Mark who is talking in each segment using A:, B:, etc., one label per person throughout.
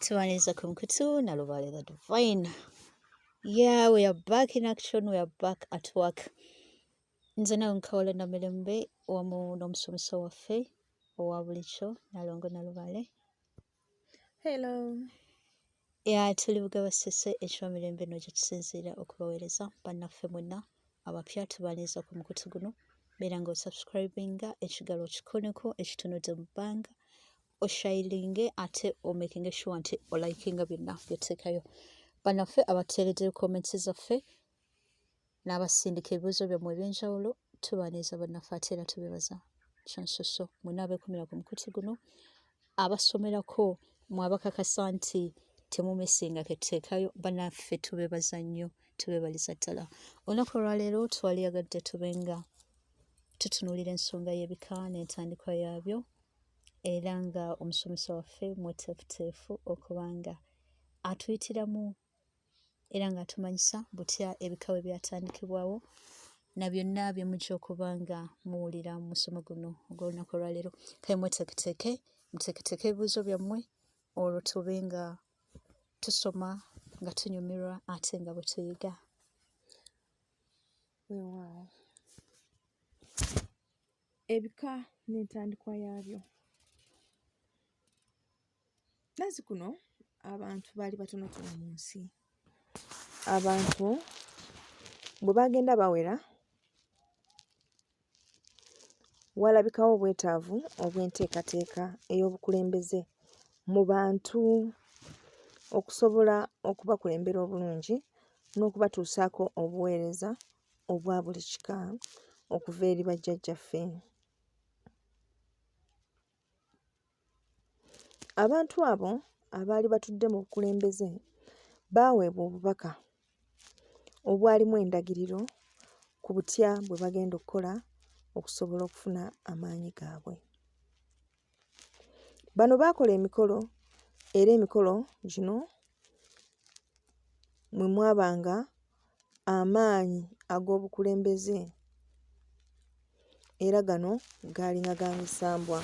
A: Tuwaniza kumkutu na lubale the divine. Yeah, we are back in action. We are back at work. Nzena unkawala na milembe wamu nomusomesa waffe owabulicho nalongo na lubale.
B: Hello.
A: Yeah, tuli bugaba sese ekyo milembe no kitusinzira okubaweereza bannaffe mwenna abapya tubaniza ku mukutu guno beera nga osubscribinga ekigalo kikoneko ekitunudde mu bbanga osharinge ate omakinga sure nti olikinga byonna byoteekayo bannaffe abateeredde comments zaffe n'abasindika ebibuuzo byammwe eby'enjawulo tubaniza bannaffe ate era tubebaza kyansoso mwenna abeekumira ku mukutu guno abasomerako mwabakakasa nti temumesinga ketuteekayo bannaffe tubebaza nnyo tubebaliza ddala olunaku olwaleero twaliyagadde tubenga tutunuulira ensonga y'ebika n'entandikwa yaabyo era nga omusomesa waffe mweteefuteefu okubanga atuyitiramu era nga atumanyisa butya ebika we byatandikibwawo na byonna bye mujja okubanga muwulira mu musomo guno ogw'olunaku olwaleero kale muteeketeeke ebibuuzo byammwe olwo tube nga tusoma nga tunyumirwa ate nga bwe tuyiga.
B: Weewaawo. Ebika n'entandikwa yaabyo. Nazi kuno abantu baali batonotono mu nsi. Abantu bwe bagenda bawera walabikawo obwetaavu obw'enteekateeka ey'obukulembeze mu bantu okusobola okubakulembera obulungi n'okubatuusaako obuweereza obwa buli kika okuva eri bajajjaffe. Abantu abo abaali batudde mu bukulembeze baaweebwa obubaka obwalimu endagiriro ku butya bwe bagenda okukola okusobola okufuna amaanyi gaabwe. Bano baakola emikolo era emikolo gino mwe mwabanga amaanyi ag'obukulembeze era gano gaalinga ga misambwa.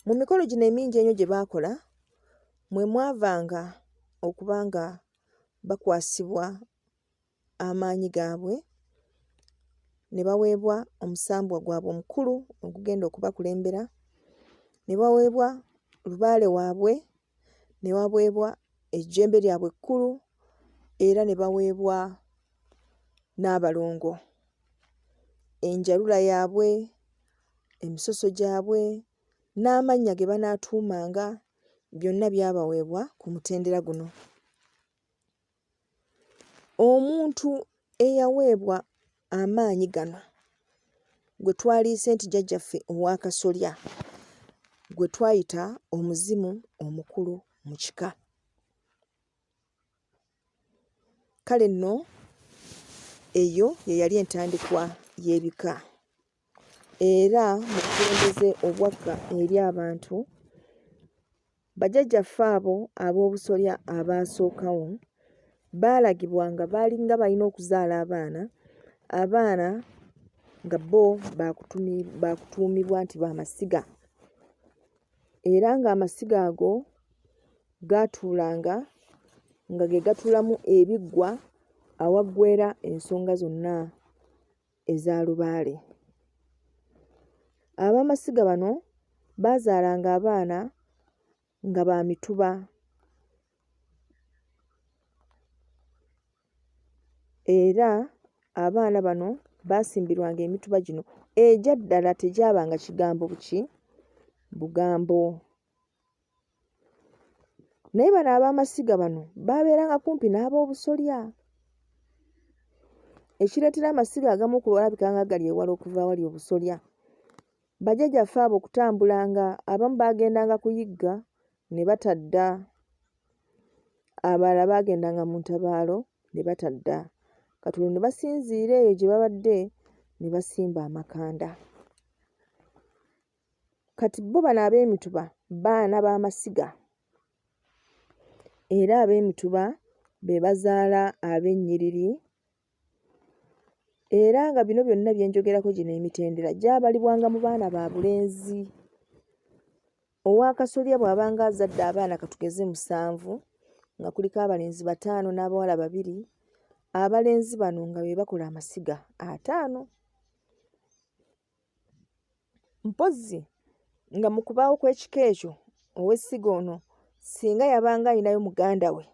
B: Mu mikolo gino emingi ennyo gye baakola mwe mwavanga okubanga bakwasibwa amaanyi gaabwe ne baweebwa omusambwa gwabwe omukulu ogugenda okubakulembera, ne baweebwa lubaale waabwe, ne baweebwa ejjembe lyabwe ekkulu era ne baweebwa n'abalongo. Enjalula yaabwe, emisoso gyabwe n'amannya ge banaatuumanga byonna byabaweebwa ku mutendera guno. Omuntu eyaweebwa amaanyi gano gwe twaliise nti jjajjaffe ow'akasolya gwe twayita omuzimu omukulu mu kika. Kale nno eyo ye yali entandikwa y'ebika era mu bukulembeze obwakka eri abantu bajjajjaffe abo ab'obusolya abaasookawo baalagibwa nga baalinga balina okuzaala abaana nga bo baakutuumibwa nti baamasiga era ng'amasiga ago gaatuulanga nga ge gatuulamu ebiggwa awaggweera ensonga zonna eza lubaale. Ab'amasiga bano baazaalanga abaana nga ba mituba era abaana bano baasimbirwanga emituba gino egya ddala tegyabanga kigambo bugambo. Naye bano ab'amasiga bano baabeeranga kumpi n'ab'obusolya. Ekireetera amasiga agamu okulabika nga gali ewala okuva awali obusolya, bajjajjaffe abo okutambulanga abamu baagendanga kuyigga ne batadda, abalala baagendanga mu ntabaalo ne batadda, katulo ne basinziira eyo gye babadde ne basimba amakanda. Kati bo bano ab'emituba baana b'amasiga era ab'emituba be bazaala ab'ennyiriri era nga bino byonna bye njogerako gino emitendera gyabalibwanga mu baana ba bulenzi Owakasolya bw'abanga azadde abaana katugeze 7 nga kuliko abalenzi 5 n'abawala 2, abalenzi bano nga be bakola amasiga 5. Mpozzi nga mu kubaawo kw'ekika ekyo ow'essiga ono singa yabanga ayinayo muganda we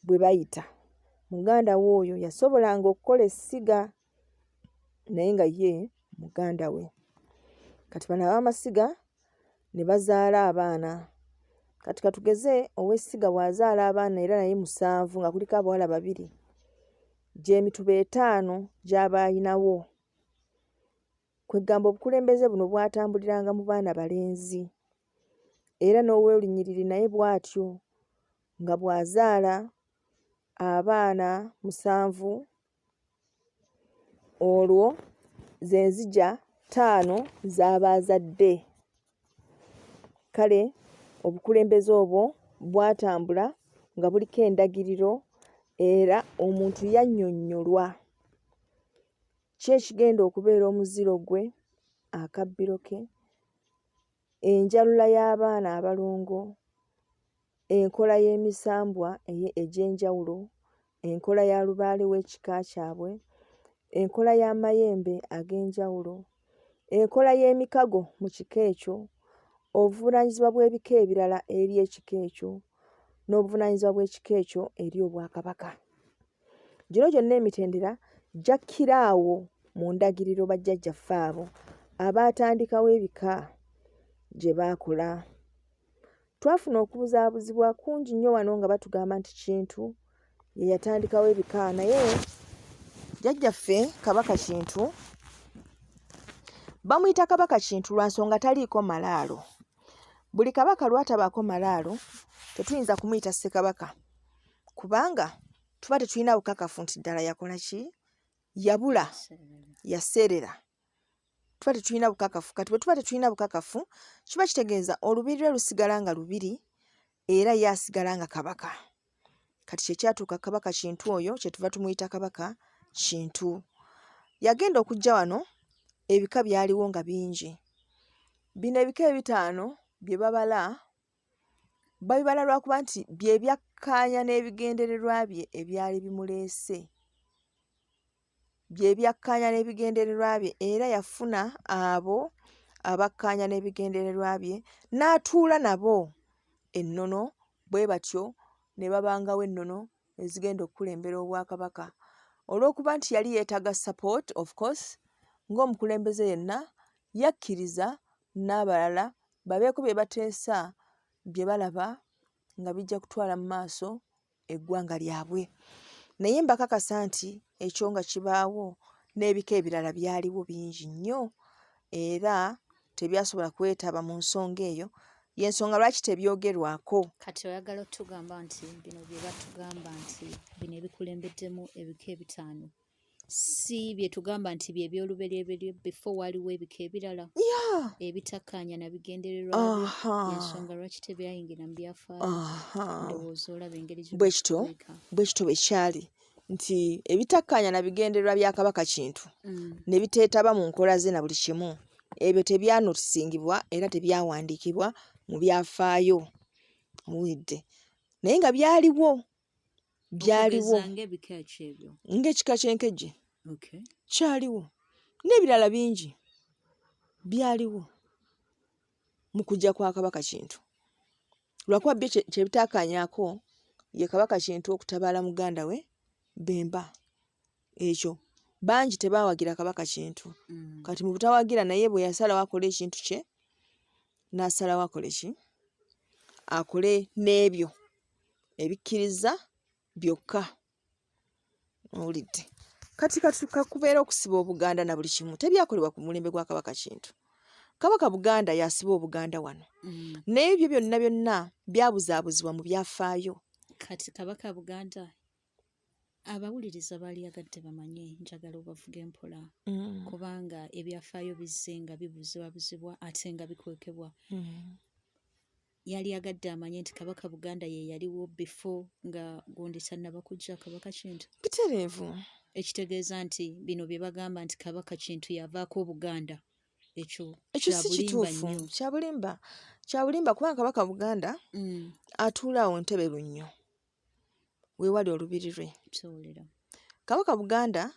B: bwe bayita, muganda we oyo yasobolanga okukola essiga naye nga ye muganda we. Kati bano ab'amasiga ne bazaala abaana. Kati katugeze ow'essiga bw'azaala abaana era naye 7 nga kuliko abawala 2, gy'emituba 5 gy'aba ayinawo. Kwegamba obukulembeze buno bwatambuliranga mu baana balenzi. Era n'ow'olunyiriri naye bw'atyo nga bw'azaala abaana 7, olwo ze nzija 5 z'aba azadde. Kale obukulembeze obwo bwatambula nga buliko endagiriro era omuntu yannyonnyolwa ki ekigenda okubeera omuziro gwe, akabbiro ke, enjalula y'abaana abalongo, enkola y'emisambwa egy'enjawulo, enkola ya lubaale w'ekika kyabwe, enkola y'amayembe ag'enjawulo, enkola y'emikago mu kika ekyo, obuvunaanyizibwa bw'ebika ebirala eri ekika ekyo, n'obuvunaanyizibwa bw'ekika ekyo eri Obwakabaka. Gino gyonna emitendera gyakkira awo mu ndagiriro bajjajjaffe abo abaatandikawo ebika gye baakola. Twafuna okubuzaabuzibwa kungi nnyo wano nga batugamba nti Kintu ye yatandikawo ebika, naye jjajjaffe Kabaka Kintu bamuyita Kabaka Kintu lwa nsonga taliiko malaalo. Buli kabaka lw'atabaako malaalo tetuyinza kumuyita Ssekabaka kubanga tuba tetulina bukakafu nti ddala yakola ki, yabula, yaseerera. Tuba tetulina bukakafu. Kati bwe tuba tetulina bukakafu kiba kitegeeza olubiri lwe lusigala nga lubiri era ye asigala nga kabaka. Kati kyekyatuuka Kabaka Kintu oyo kyetuva tumuyita Kabaka Kintu. Yagenda okujja wano ebika byaliwo nga bingi. Bino ebika 5 bye babala lwakuba nti bye byakkaanya n'ebigendererwa bye ebyali bimuleese. Bye byakkaanya n'ebigendererwa bye era yafuna abo abakkaanya n'ebigendererwa bye n'atuula nabo ennono, bwe batyo ne babangawo ennono ezigenda okukulembera Obwakabaka. Olw'okuba nti yali yeetaaga support of course ng'omukulembeze yenna yakkiriza n'abalala babeeko bye bateesa bye balaba nga bijja kutwala mu maaso eggwanga lyabwe. Naye mbakakasa nti ekyo nga kibaawo n'ebika ebirala byaliwo bingi nnyo era tebyasobola kwetaba mu nsonga eyo, y'ensonga lwaki tebyogerwako.
A: Kati oyagala otugamba nti bino bye batugamba nti bino ebikulembeddemu ebika 5 si bye tugamba nti bye by'olubereberye before waliwo ebika ebirala ebitakkaanya na bigendererwa bye, y'ensonga lwaki tebyayingira mu byafaayo. Ndowooza olaba engeri
B: bwe kityo bwe kyali nti ebitakkaanya na bigendererwa bya Kabaka Kintu ne biteetaba mu nkola ze na buli kimu, ebyo tebyanotisingibwa era tebyawandiikibwa mu byafaayo. Muwulidde? Naye nga byaliwo ng'ekika ky'enkejje kyaliwo n'ebirala bingi byaliwo mu kujja kwa Kabaka Kintu. Lwakuba byo kye bitakkaanyaako ye Kabaka Kintu okutabaala muganda we Bemba. Ekyo bangi tebaawagira Kabaka Kintu. Kati mu butawagira naye bwe yasalawo akole ekintu kye n'asalawo akole ki? Akole n'ebyo ebikkiriza byokka. Owulidde? Kati kakubeera okusiba Obuganda na buli kimu tebyakolebwa ku mulembe gwa Kabaka Kintu. Kabaka Buganda yasiba Obuganda wano. Naye ebyo byonna byabuzaabuzibwa mu byafaayo.
A: Kati Kabaka Buganda abawuliriza baali yagadde bamanye, njagala obavuge mpola kubanga ebyafaayo bizze nga bibuzibwabuzibwa ate nga bikwekebwa. Yali yagadde amanye nti Kabaka Buganda ye yaliwo before nga gundi tannaba kujja Kabaka Kintu.
B: Bitereevu.
A: Ekitegeeza nti bino bye bagamba nti Kabaka Kintu yavaako Obuganda ekyo
B: si kituufu, kya bulimba kubanga Kabaka Buganda atuula awo Ntebe Lunnyo weewali olubiri lwe. Kabaka Buganda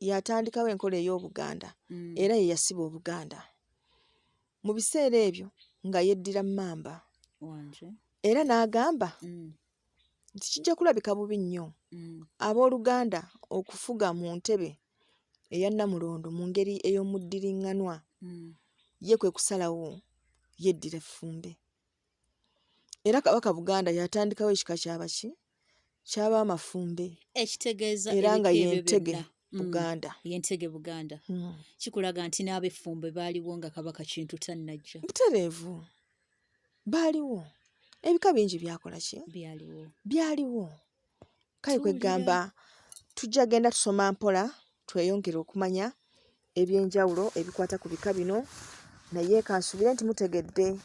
B: yatandikawo enkola ey'Obuganda era ye yasiba Obuganda mu biseera ebyo nga yeddira Mmamba era n'agamba nti kijja kulabika bubi nnyo abooluganda okufuga mu ntebe eya Nnamulondo mu ngeri ey'omuddiriŋŋanwa. Ye kwe kusalawo yeddira Effumbe. Era Kabaka Buganda yatandikawo ekika ky'abaki ky'Abamafumbe
A: ekitegeeza
B: era nga
A: y'entege
B: Buganda.
A: Y'entege Buganda. Kikulaga nti n'Abeffumbe baaliwo nga Kabaka Kintu tannajja.
B: Butereevu baaliwo, ebika bingi byakola ki? Byaliwo. Kale kwegamba tujja genda tusoma mpola tweyongere okumanya ebyenjawulo ebikwata ku bika bino, naye kansubire nti mutegedde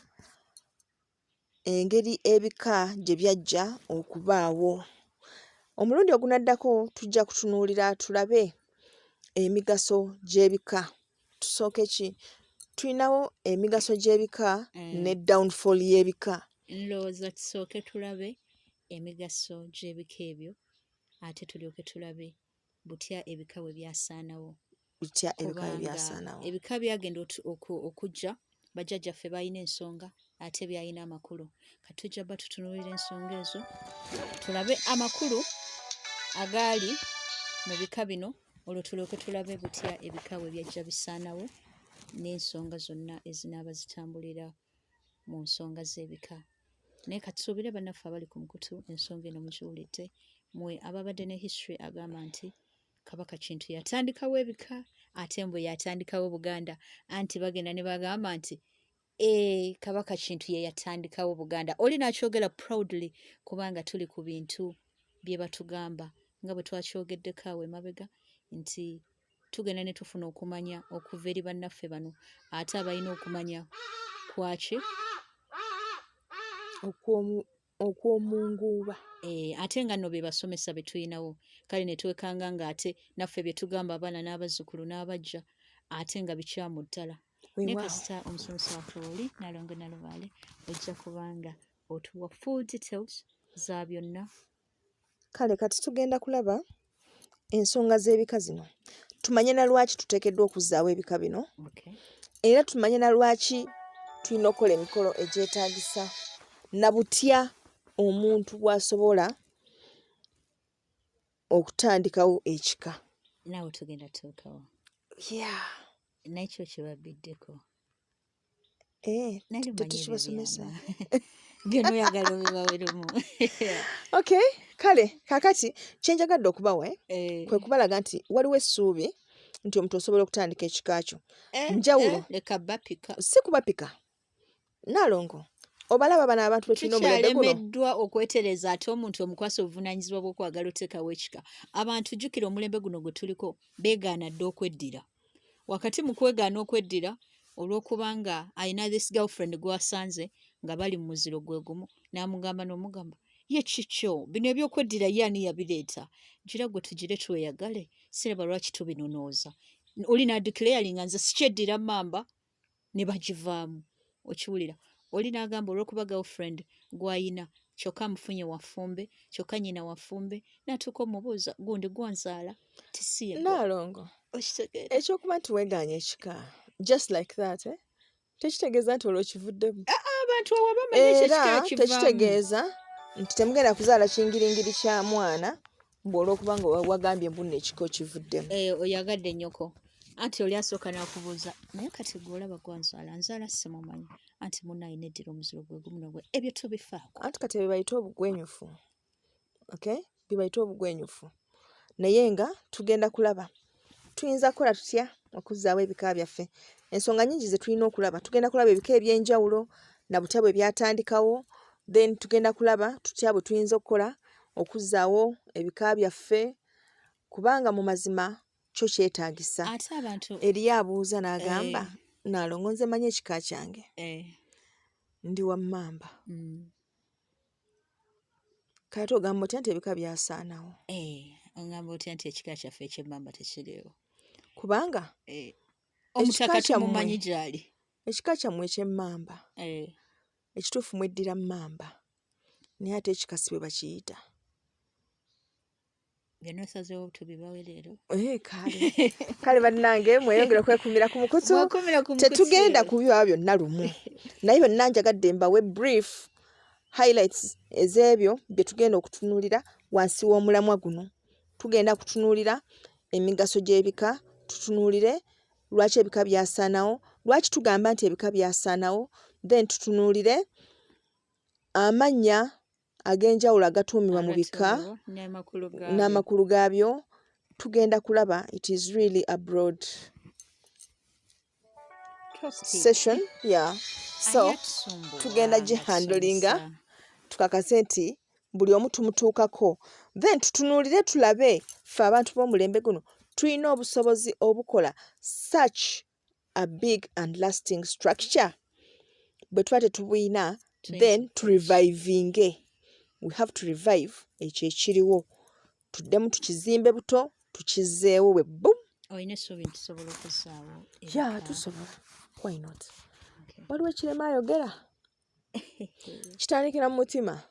B: engeri ebika gye byajja okubaawo. Omulundi ogunaddako tujja kutunuulira tulabe emigaso gy'ebika. Tusooke ki? Tulinawo emigaso gy'ebika ne downfall y'ebika.
A: Ndowooza tusooke tulabe emigaso gy'ebika ebyo ate tulyoke tulabe butya ebika bwe byasaanawo. Ebika byagenda okujja bajajjaffe balina ensonga ate byalina amakulu. Kati tujja bba tutunuulira ensonga ezo tulabe amakulu agaali mu bika bino, olwo tulyoke tulabe butya ebika bwe byajja bisaanawo n'ensonga zonna ezinaaba zitambulira mu nsonga z'ebika. Naye katusuubire bannaffe abali ku mukutu ensonga eno mukiwulidde. Mmwe ababadde ne history agamba nti Kabaka Kintu yatandikawo ebika ate mbwe yatandikawo Buganda, anti bagenda ne bagamba nti Kabaka Kintu ye yatandikawo Buganda. Oli n'akyogera proudly kubanga tuli ku bintu bye batugamba nga bwe twakyogeddeko awo emabega nti tugenda ne tufuna okumanya okuva eri bannaffe bano ate abalina okumanya kwaki
B: okw'omunguuba.
A: Ate nga nno be basomesa be tulinawo, kale ne twekanga nga ate naffe bye tugamba abaana n'abazzukulu n'abajja ate nga bikyamu ddala. Naye kasita omusomesa waffe oli Nalongo Nalubaale ojja kubanga otuwa full details za byonna.
B: Kale kati tugenda kulaba ensonga z'ebika zino, tumanye na lwaki tuteekeddwa okuzzaawo ebika bino, era tumanye na lwaki tulina okukola emikolo egyetaagisa na butya omuntu bw'asobola okutandikawo ekika.
A: Naawe tugenda tuukawo. Nakyo kyebabiddeko.
B: Tetukibasomesa.
A: Byonna oyagala obibawerumu.
B: Okay, kale kaakati kyenjagadde okubawa kwe kubalaga nti waliwo essuubi nti omuntu osobola okutandika ekika kyo. Njawulo.
A: Leka bapika.
B: Si kubapika. Nalongo. Obalaba bano abantu be tulina omulembe guno.
A: Tukyalemeddwa okwetereza ate omuntu omukwasa obuvunaanyizibwa bw'okwagala oteekawo ekika. Abantu jjukira omulembe guno gwe tuliko beegaana dda okweddira. Wakati mu kwegaana okweddira olw'okubanga alina this girlfriend gw'asanze nga bali mu muziro gwe gumu n'amugamba n'omugamba ye kikyo bino ebyokweddira ye ani yabireeta, gira gwe tugire tweyagale, siraba lwaki tubinonooza. Oli n'adeclaringa nze sikyeddira Mmamba ne bagivaamu. Okiwulira? Oli n'agamba olw'okuba girlfriend gw'ayina kyokka amufunye wafumbe, kyokka nnyina wafumbe, n'atuuka omubuuza gundi gwanzaala tisiye.
B: Nalongo. Ekyokuba nti weegaanye ekika just like that tekitegeeza nti olwo kivuddemu.
A: Abantu awo bamanyi ekyo ekika kivaamu.
B: Tekitegeeza nti temugenda kuzaala kingiringiri kya mwana bw'olwokuba nga wagambye mbunna ekika okivuddemu.
A: Oyagadde nnyoko anti oli asooka n'akubuuza naye kati gw'olaba gwanzaala nzaala simumanyi anti munno alina eddira omuziro gwe gumu nogwe ebyo tubifaako.
B: Anti kati bibayita obugwenyufu. Okay? Bibayita obugwenyufu. Naye nga tugenda kulaba tuyinza kukola tutya okuzzaawo ebika byaffe. Ensonga nnyingi ze tulina okulaba. Tugenda kulaba ebika eby'enjawulo na butya bwe byatandikawo, then tugenda kulaba tutya bwe tuyinza okukola okuzzaawo ebika byaffe kubanga mu mazima kyo kyetaagisa.
A: Ate abantu
B: eriyo abuuza n'agamba Nalongo nze manyi ekika kyange ndi wa Mmamba. Kati ogamba otya nti ebika byasaanawo?
A: Ogamba otya nti ekika kyaffe eky'Emmamba tekiriiwo?
B: Kubanga
A: omutaka tumumanyi gyali.
B: Ekika kyammwe eky'emmamba
A: Eh.
B: ekituufu mweddira mmamba naye ate ekikasi bwe bakiyita.
A: Byonna osazeewo tubibawe leero.
B: Kale bannange mweyongere okwekumira ku mukutu. Tetugenda kubibawa byonna lumu naye byonna njagadde mbawe brief highlights ez'ebyo bye tugenda okutunuulira wansi w'omulamwa guno. Tugenda kutunuulira emigaso gy'ebika, tutunuulire lwaki ebika byasaanawo, lwaki tugamba nti ebika byasaanawo, then tutunuulire amannya ag'enjawulo agatuumibwa mu bika n'amakulu gaabyo. Tugenda kulaba it is really a broad session. So tugenda gihandlinga tukakase nti buli omu tumutuukako, then tutunuulire tulabe ffe abantu b'omulembe guno tulina obusobozi obukola such a big and lasting structure. Bwe tuba tetubuyina then turevivinge. We have to revive ekyo ekiriwo, tuddemu tukizimbe buto tukizzeewo we boom.
A: Oyina essuubi nti tusobola okuzzaawo?
B: Tusobola. Why not? Waliwo ekirema ayogera. Kitandikira mu mutima.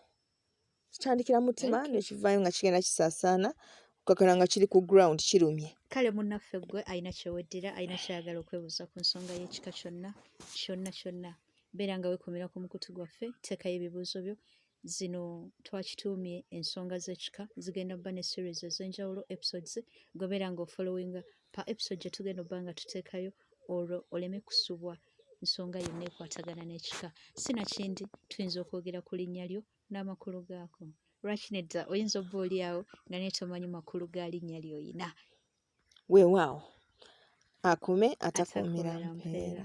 B: Nekivaayo nga kigenda kisaasaana okukakana nga kiri ku ground kirumye.
A: Kale munnaffe gwe alina kyeweddira, alina kyayagala okwebuuza ku nsonga y'ekika kyonna. Beera nga weekumira ku mukutu gwaffe, teekayo ebibuuzo byo. Zino twakituumye ensonga z'ekika, zigenda bba ne series ez'enjawulo episodes, gobeera nga ofollowinga pa episode gye tugenda obba nga tuteekayo olwo oleme kusubwa nsonga yonna ekwatagana n'ekika. Sinakindi tuyinza okwogera ku linnya lyo n'amakulu gaako. Lwaki nedda oyinza obba oli awo nga naye tomanyi makulu ga linnya ly'oyina.
B: Weewaawo akume atakuumira mpeera.